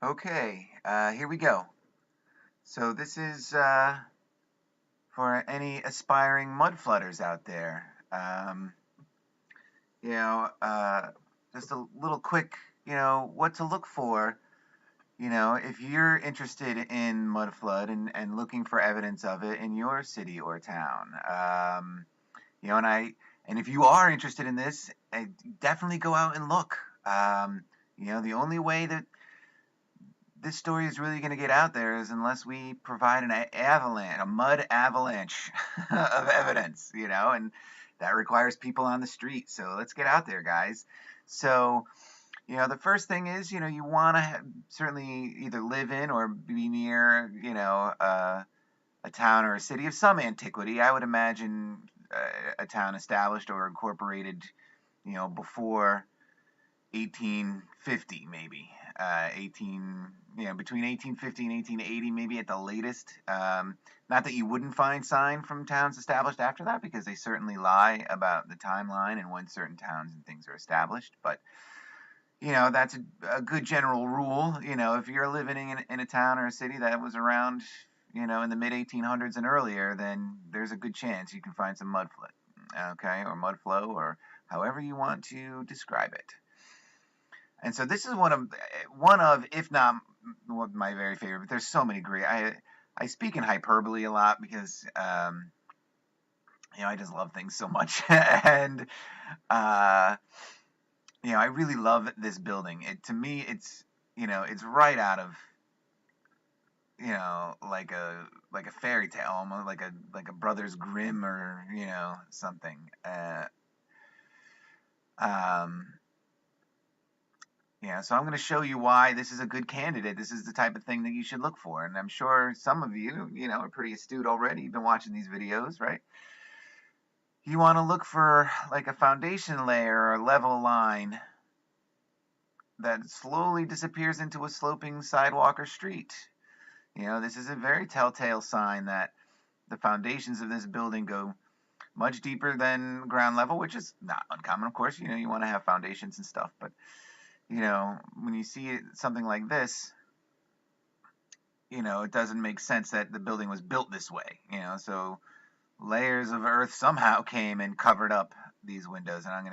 Okay, here we go. So this is for any aspiring mud flooders out there. You know, just a little quick, what to look for. If you're interested in mud flood and looking for evidence of it in your city or town. And if you are interested in this, definitely go out and look. The only way that this story is really going to get out there is unless we provide a mud avalanche of evidence, and that requires people on the street. So let's get out there, guys. So, the first thing is, you want to certainly either live in or be near, a town or a city of some antiquity. I would imagine a town established or incorporated, before 1850 maybe. 18 between 1850 and 1880 maybe at the latest. Not that you wouldn't find sign from towns established after that, because they certainly lie about the timeline and when certain towns and things are established, but that's a good general rule. If you're living in a town or a city that was around in the mid 1800s and earlier, then there's a good chance you can find some mud flood, okay, or mud flow, or however you want to describe it. And so this is one of, if not my very favorite. But there's so many great. I speak in hyperbole a lot because I just love things so much, and I really love this building. To me, it's right out of like a fairy tale, almost like a Brothers Grimm or something. Um, so I'm going to show you why this is a good candidate. This is the type of thing that you should look for. And I'm sure some of you, are pretty astute already. You've been watching these videos, right? You want to look for like a foundation layer or a level line that slowly disappears into a sloping sidewalk or street. This is a very telltale sign that the foundations of this building go much deeper than ground level, which is not uncommon, of course. You want to have foundations and stuff, but when you see something like this, it doesn't make sense that the building was built this way, so layers of earth somehow came and covered up these windows, and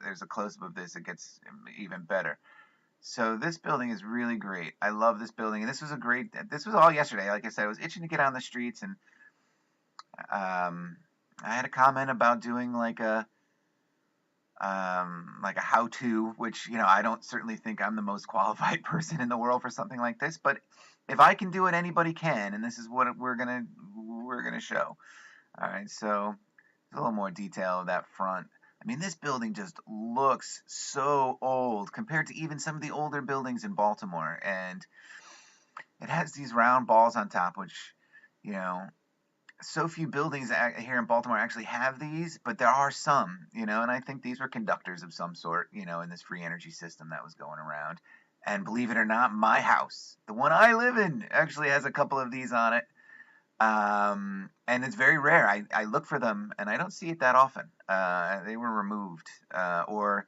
there's a close-up of this, it gets even better. So this building is really great. I love this building, and this was all yesterday. Like I said, I was itching to get on the streets, and I had a comment about doing like a how-to, which I don't certainly think I'm the most qualified person in the world for something like this, but if I can do it, anybody can, and this is what we're gonna show. All right, so a little more detail of that front. I mean, this building just looks so old compared to even some of the older buildings in Baltimore, and it has these round balls on top, which so few buildings here in Baltimore actually have these, but there are some, and I think these were conductors of some sort, in this free energy system that was going around. And believe it or not, my house, the one I live in, actually has a couple of these on it. And it's very rare. I look for them, and I don't see it that often. They were removed, or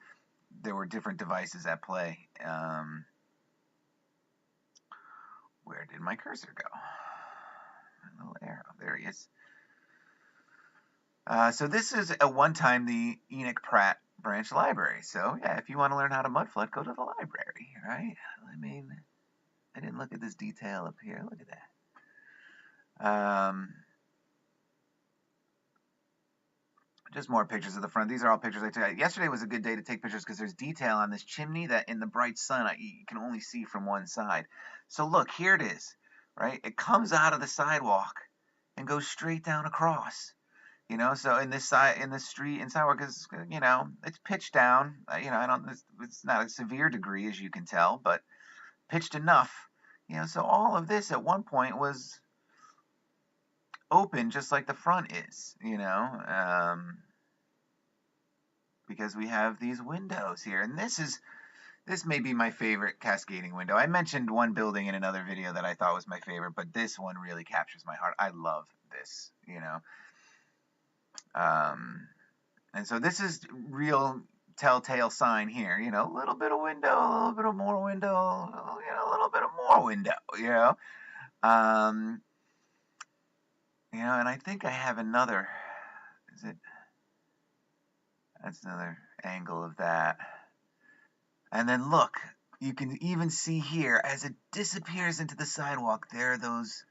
there were different devices at play. Where did my cursor go? A little arrow. There he is. So this is at one time the Enoch Pratt Branch Library. So yeah, if you want to learn how to mud flood, go to the library, right? I mean, I didn't look at this detail up here. Look at that. Just more pictures of the front. These are all pictures I took. Yesterday was a good day to take pictures because there's detail on this chimney that in the bright sun you can only see from one side. So look, here it is, right? It comes out of the sidewalk and goes straight down across. So in this street and sidewalk is, it's pitched down. It's not a severe degree, as you can tell, but pitched enough. So all of this at one point was open, just like the front is. Because we have these windows here, and this may be my favorite cascading window. I mentioned one building in another video that I thought was my favorite, but this one really captures my heart. I love this. And so this is real telltale sign here, a little bit of window, a little bit of more window, a little bit of small window, Um, and I think I have another. Is it? That's another angle of that. And then look, you can even see here as it disappears into the sidewalk, there are those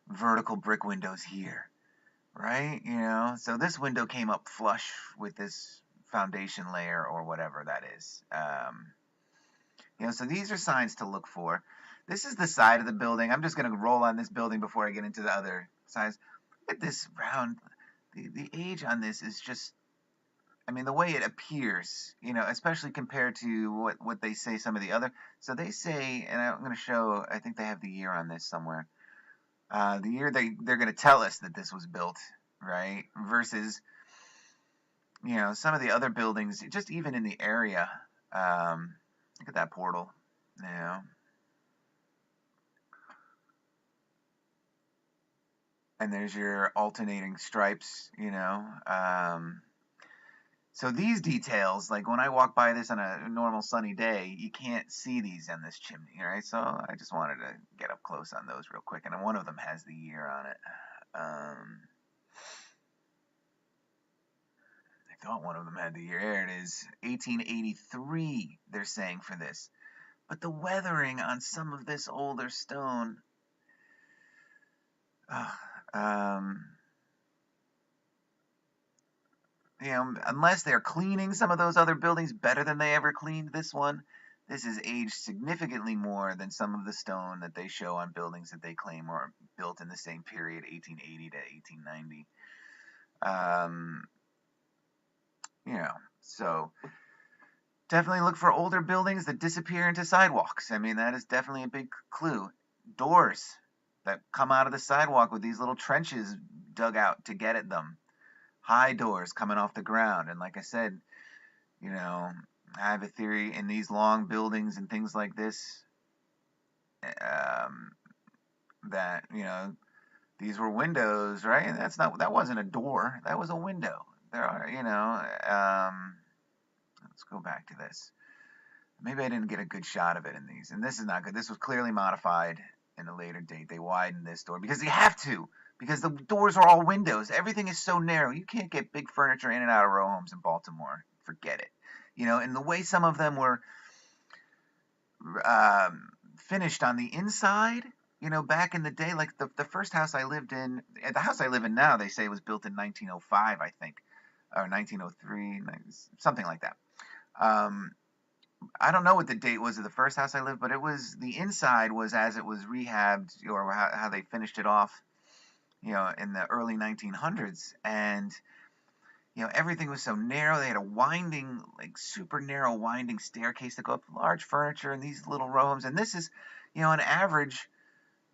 vertical brick windows here, right? So this window came up flush with this foundation layer or whatever that is. So these are signs to look for. This is the side of the building. I'm just going to roll on this building before I get into the other sides. Look at this round. The age on this is just, the way it appears, especially compared to what they say some of the other. So they say, and I'm going to show, I think they have the year on this somewhere. The year they're going to tell us that this was built, right? Versus, some of the other buildings, just even in the area. Look at that portal, And there's your alternating stripes, So these details, like when I walk by this on a normal sunny day, you can't see these in this chimney, right? So I just wanted to get up close on those real quick. And one of them has the year on it. I thought one of them had the year. There it is, 1883, they're saying for this. But the weathering on some of this older stone, unless they're cleaning some of those other buildings better than they ever cleaned this one, this is aged significantly more than some of the stone that they show on buildings that they claim were built in the same period, 1880 to 1890. So definitely look for older buildings that disappear into sidewalks. That is definitely a big clue. Doors that come out of the sidewalk with these little trenches dug out to get at them. High doors coming off the ground. And like I said, I have a theory in these long buildings and things like this, that, these were windows, right? And that wasn't a door. That was a window. There are, let's go back to this. Maybe I didn't get a good shot of it in these. And this is not good. This was clearly modified in a later date. They widened this door because you have to. Because the doors are all windows. Everything is so narrow. You can't get big furniture in and out of row homes in Baltimore. Forget it. And the way some of them were finished on the inside, back in the day, like the first house I lived in, the house I live in now, they say was built in 1905, I think, or 1903, something like that. I don't know what the date was of the first house I lived, but the inside was as it was rehabbed, or how they finished it off, in the early 1900s. And, everything was so narrow. They had a winding, like super narrow winding staircase to go up, large furniture and these little row homes. And this is, on average,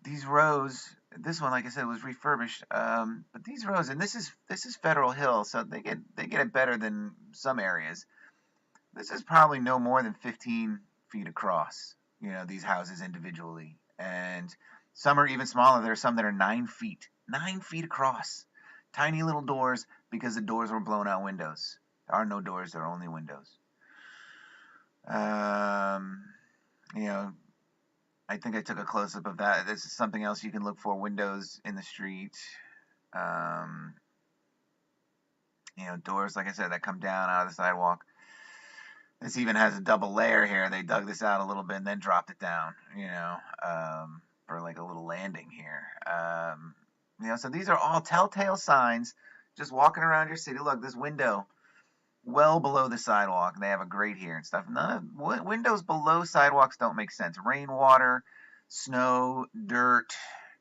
these rows, this one, like I said, was refurbished. But these rows, and this is Federal Hill, so they get it better than some areas. This is probably no more than 15 feet across, these houses individually. And some are even smaller. There are some that are 9 feet. 9 feet across. Tiny little doors because the doors were blown out windows. There are no doors. There are only windows. I think I took a close-up of that. This is something else you can look for. Windows in the street. Doors, like I said, that come down out of the sidewalk. This even has a double layer here. They dug this out a little bit and then dropped it down, for like a little landing here. So these are all telltale signs. Just walking around your city. Look, this window, well below the sidewalk. They have a grate here and stuff. Windows below sidewalks don't make sense. Rainwater, snow, dirt,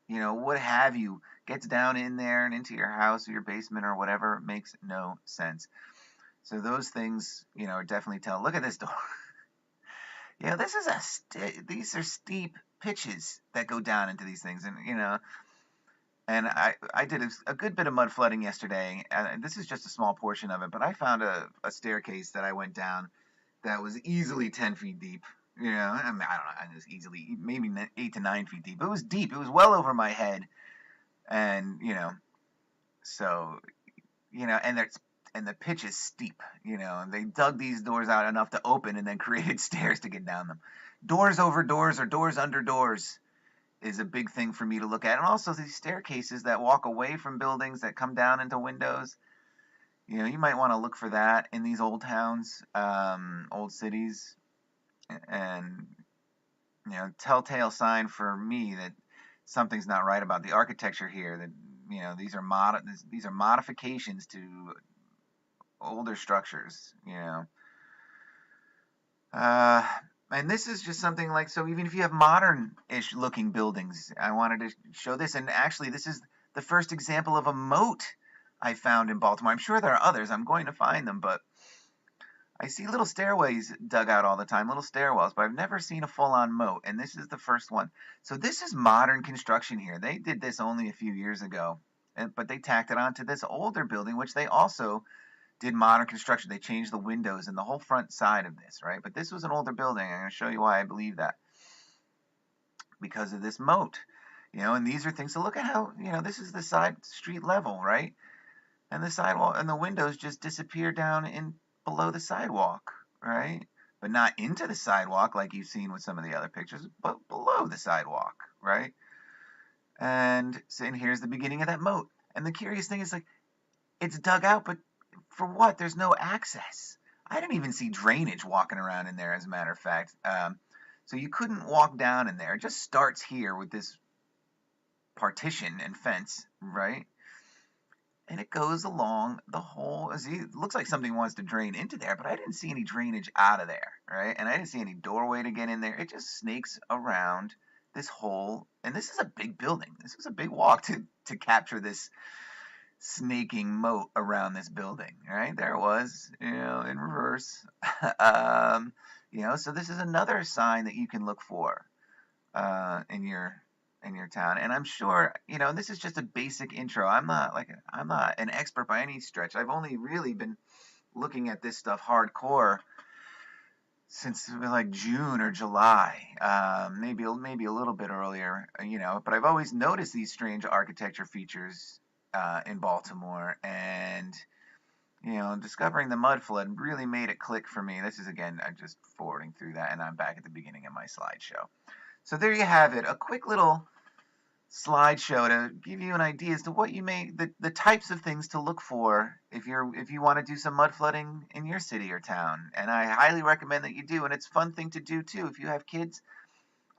what have you, gets down in there and into your house or your basement or whatever. Makes no sense. So those things, are definitely tell. Look at this door. This is these are steep pitches that go down into these things, and and I did a good bit of mud flooding yesterday, and this is just a small portion of it, but I found a staircase that I went down that was easily 10 feet deep. I don't know, it was easily maybe 8 to 9 feet deep. It was deep. It was well over my head, and so and the pitch is steep, and they dug these doors out enough to open and then created stairs to get down them. Doors over doors or doors under doors. is a big thing for me to look at. And also these staircases that walk away from buildings that come down into windows. You might want to look for that in these old towns, old cities, and telltale sign for me that something's not right about the architecture here. That these are modifications to older structures. Uh, and this is just something like, so even if you have modern-ish looking buildings, I wanted to show this. And actually, this is the first example of a moat I found in Baltimore. I'm sure there are others. I'm going to find them, but I see little stairways dug out all the time, little stairwells, but I've never seen a full-on moat, and this is the first one. So this is modern construction here. They did this only a few years ago, but they tacked it onto this older building, which they also did modern construction. They changed the windows and the whole front side of this, right? But this was an older building. I'm going to show you why I believe that. Because of this moat. And these are things to look at how, this is the side street level, right? And the sidewalk and the windows just disappear down in below the sidewalk, right? But not into the sidewalk like you've seen with some of the other pictures, but below the sidewalk, right? And here's the beginning of that moat. And the curious thing is, like, it's dug out, but for what? There's no access. I didn't even see drainage walking around in there, as a matter of fact. So you couldn't walk down in there. It just starts here with this partition and fence, right? And it goes along the whole, it looks like something wants to drain into there, but I didn't see any drainage out of there, right? And I didn't see any doorway to get in there. It just snakes around this whole, and this is a big building. This was a big walk to capture this snaking moat around this building, right? There it was, in reverse. So this is another sign that you can look for in your town. And I'm sure, this is just a basic intro. I'm not an expert by any stretch. I've only really been looking at this stuff hardcore since like June or July, maybe a little bit earlier, but I've always noticed these strange architecture features in Baltimore, and discovering the mud flood really made it click for me. This is, again, I'm just forwarding through that, and I'm back at the beginning of my slideshow. So there you have it, a quick little slideshow to give you an idea as to what the types of things to look for if you want to do some mud flooding in your city or town. And I highly recommend that you do, and it's a fun thing to do too. If you have kids,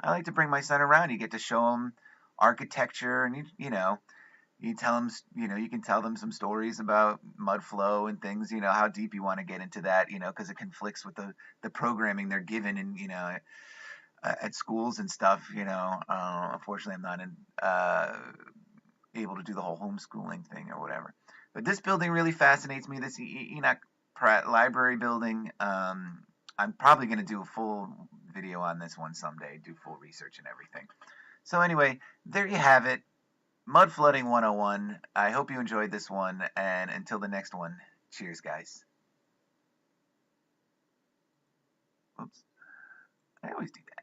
I like to bring my son around. You get to show them architecture, and you tell them, you can tell them some stories about mud flow and things, how deep you want to get into that, because it conflicts with the programming they're given and, at schools and stuff, unfortunately I'm not able to do the whole homeschooling thing or whatever. But this building really fascinates me, this Enoch Pratt Library building. I'm probably going to do a full video on this one someday, do full research and everything. So anyway, there you have it. Mud Flooding 101. I hope you enjoyed this one, and until the next one, cheers, guys. Oops. I always do that.